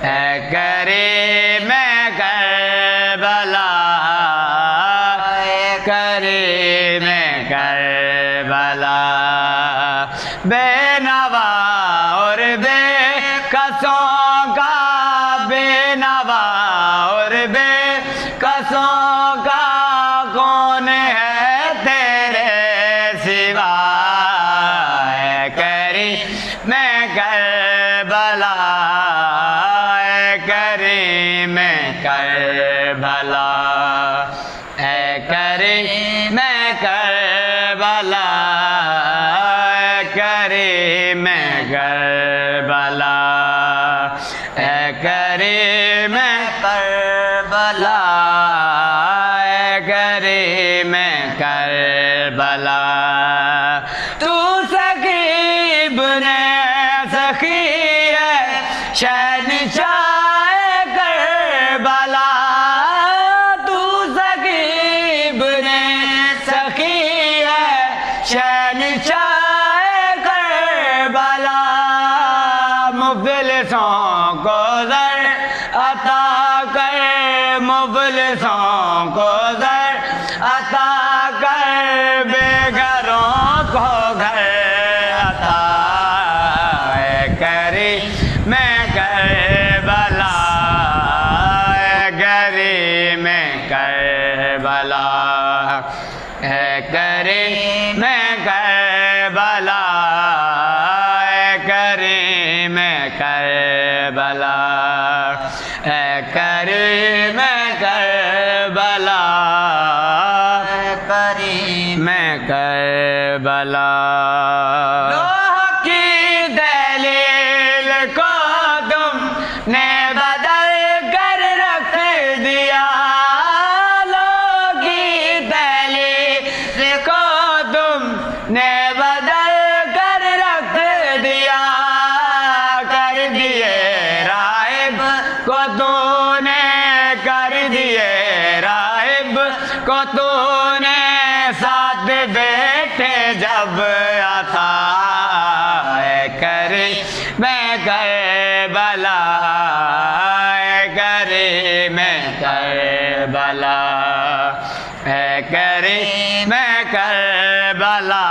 है करीम करबला, करीम करबला। बेनवा और बेकसों का, बेनवा और बेकसों का कौन है तेरे सिवा। है करीम करबला, करीम करबला, है करीम करबला, करीम करबला, है करीम करबला, करीम करबला। तू सकीब ने सखी है शहंशाह करबला, तू सकीब ने सखी है शहंशाह करबला। मुफलिसों को दर अता कर, मुफलिसों को दर अता कर, बेघरों को घर अता करीम करबला, करीम करबला, है करीम करबला, करीम करबला, है करीम करबला, करीम करबला। लोह की दलील को तुमने बदल कर रख दिया, लोह की दलील को तुमने बदल कर रख दिया। कर दिए राहिब को तूने, कर दिए राहिब को तूने, साथ बैठे जब आता। है करीम करबला, करीम करबला, है करीम करबला,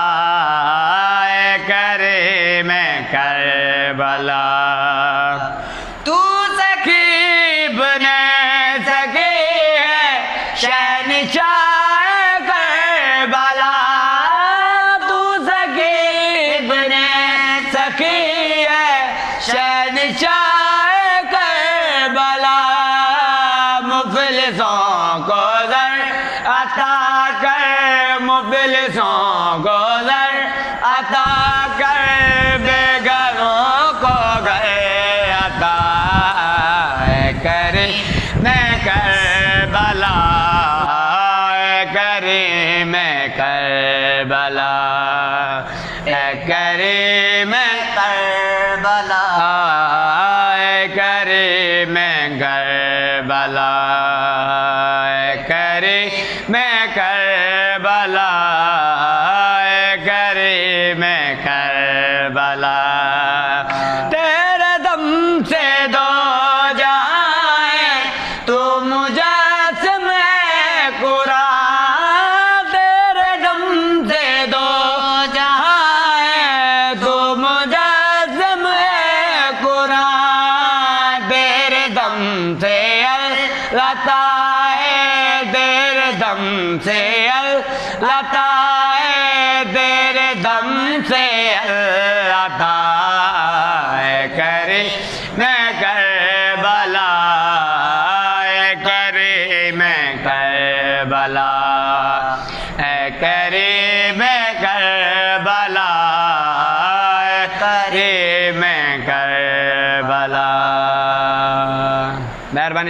करीम करबला। तू सकीब ने सकी है शहंशाह करबला, तू सकीब ने सकी है शहंशाह करबला। मुफलिसों को दर अता कर, मुफलिसों को दर अता कर, बेघरों को घर अता करीम करबला, करीम करबला, करीम करबला, करीम करबला, करीम करबला, करीम करबला। तेरे दम से दो जहां तू मुजस्सिम है कुरान, तेरे दम से दो जहां तू मुजस्सिम है कुरान। तेरे दम से लता है, तेरे दम से लता है, तेरे दम से लता